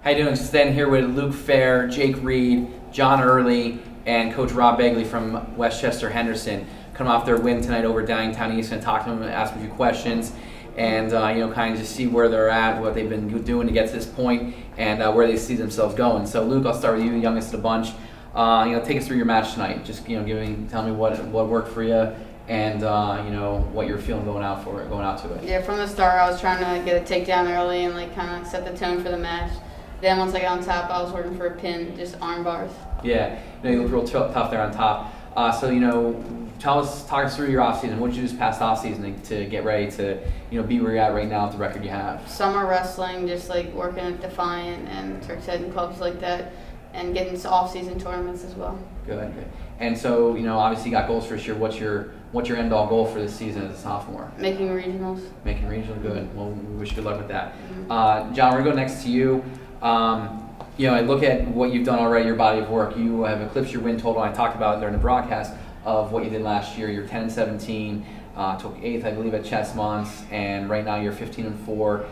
How you doing? Standing here with Luke Phayre, Jake Reid, Jon Earley, and Coach Rob Beighley from West Chester Henderson. Coming off their win tonight over Downingtown East, and talk to them and ask them a few questions, and kind of just see where they're at, what they've been doing to get to this point, and where they see themselves going. So Luke, I'll start with you, the youngest of the bunch. Take us through your match tonight. Just tell me what worked for you, and what you're feeling going out to it. Yeah, from the start, I was trying to get a takedown early and kind of set the tone for the match. Then once I got on top, I was working for a pin, just arm bars. Yeah, you look real tough there on top. Talk us through your off season. What did you do this past off season to get ready to be where you're at right now with the record you have? Summer wrestling, just working at Defiant and Turk's Head and clubs like that, and getting to off season tournaments as well. Good. And so obviously you got goals for this year. What's your end all goal for this season as a sophomore? Making regionals. Making regional, good. Well, we wish you good luck with that. Mm-hmm. Jon, we're gonna go next to you. I look at what you've done already, your body of work. You have eclipsed your win total. I talked about it during the broadcast of what you did last year. You're 10-17, took 8th, I believe, at Ches-Mont, and right now you're 15-4.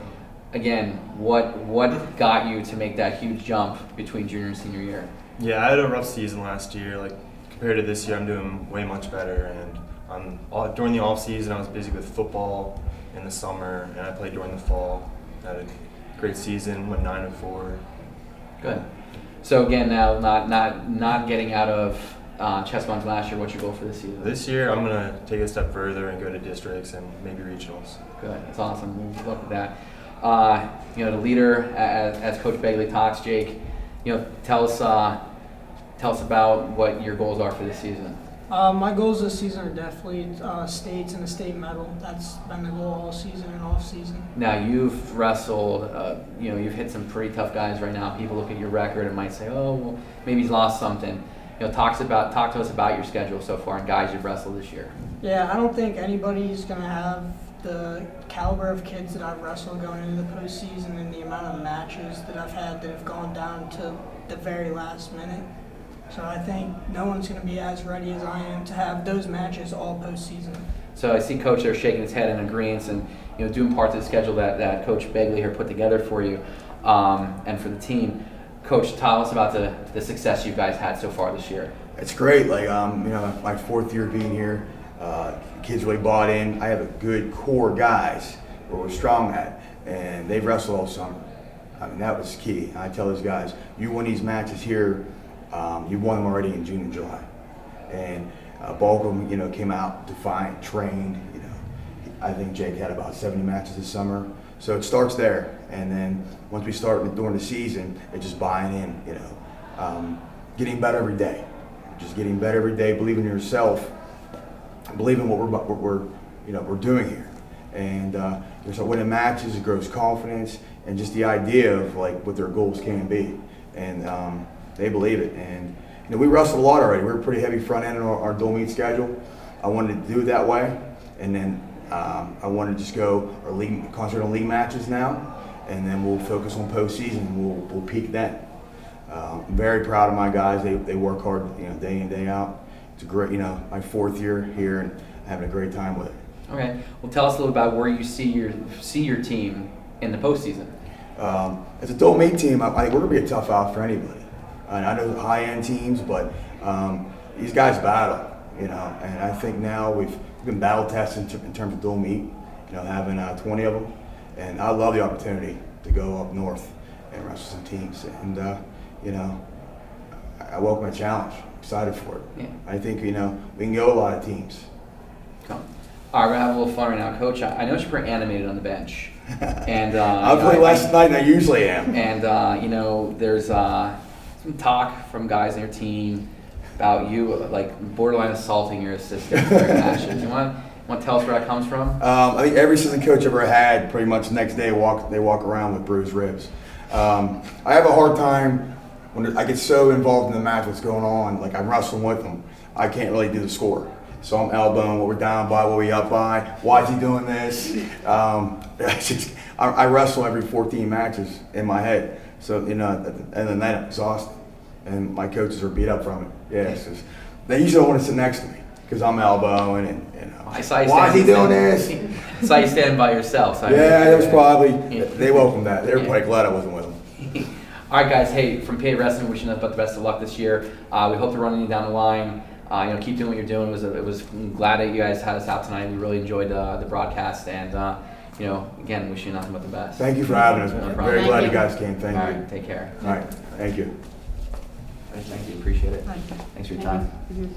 Again, what got you to make that huge jump between junior and senior year? Yeah, I had a rough season last year. Compared to this year, I'm doing way much better. And during the off season, I was busy with football in the summer, and I played during the fall. I had a great season, went 9-4. Good. So again, now not getting out of Ches-Mont last year. What's your goal for this season? This year, I'm gonna take it a step further and go to districts and maybe regionals. Good. That's awesome. Good luck with that. The leader, as Coach Beighley talks, Jake. Tell us about what your goals are for this season. My goals this season are definitely states and a state medal. That's been the goal all season and off season. Now you've wrestled, you've hit some pretty tough guys right now. People look at your record and might say, oh, well, maybe he's lost something. Talk to us about your schedule so far and guys you've wrestled this year. Yeah, I don't think anybody's going to have the caliber of kids that I've wrestled going into the postseason and the amount of matches that I've had that have gone down to the very last minute. So I think no one's going to be as ready as I am to have those matches all postseason. So I see Coach there shaking his head in agreement and doing parts of the schedule that Coach Beighley here put together for you and for the team. Coach, tell us about the success you guys had so far this year. It's great. My 4th year being here, kids really bought in. I have a good core guys where we're strong at, and they've wrestled all summer. I mean, that was key. I tell those guys, you win these matches here. You won them already in June and July, and bulk of them, came out, Defiant, trained. I think Jake had about 70 matches this summer. So it starts there, and then once we start during the season, it's just buying in. Getting better every day, just getting better every day. Believing in yourself, believing what we're doing here, and you start winning matches. It grows confidence, and just the idea of what their goals can be, and. They believe it, and we wrestled a lot already. We were pretty heavy front end in our dual meet schedule. I wanted to do it that way, and then I wanted to just go concentrate on league matches now, and then we'll focus on postseason. And we'll peak then. I'm very proud of my guys. They work hard, day in day out. It's a great, my 4th year here, and having a great time with it. Okay, well, tell us a little about where you see your team in the postseason. As a dual meet team, I think we're gonna be a tough out for anybody. And I know high-end teams, but these guys battle, and I think now we've been battle tested in terms of dual meet, having 20 of them, and I love the opportunity to go up north and wrestle some teams, and I welcome a challenge, excited for it. Yeah. I think we can go a lot of teams. Cool. All right, we're gonna have a little fun right now, Coach. I know you're pretty animated on the bench, and I played last night than I usually am. And there's some talk from guys on your team about you borderline assaulting your assistant during matches. You want to tell us where that comes from? I think every assistant coach I've ever had, pretty much the next day they walk around with bruised ribs. I have a hard time when I get so involved in the match, what's going on. I'm wrestling with them, I can't really do the score. So I'm elbowing what we're down by, what we up by. Why is he doing this? I wrestle every 14 matches in my head. So, and then I'm exhausted. And my coaches are beat up from it. Yes. They usually don't want to sit next to me because I'm elbowing and I saw you why is he doing this? I saw you standing by yourself. So yeah, it was probably, they welcomed that. They were quite glad I wasn't with them. All right, guys. Hey, from PA Wrestling, wishing us about the best of luck this year. We hope to run you down the line. Keep doing what you're doing. I'm glad that you guys had us out tonight. We really enjoyed the broadcast, and again, wishing you nothing but the best. Thank you for having us. No Very problem. glad Thank you you. guys came. Thank All you. right, take care. All right. Thank you. Thank you. Appreciate it. Thank you. Thanks for your time. Mhm.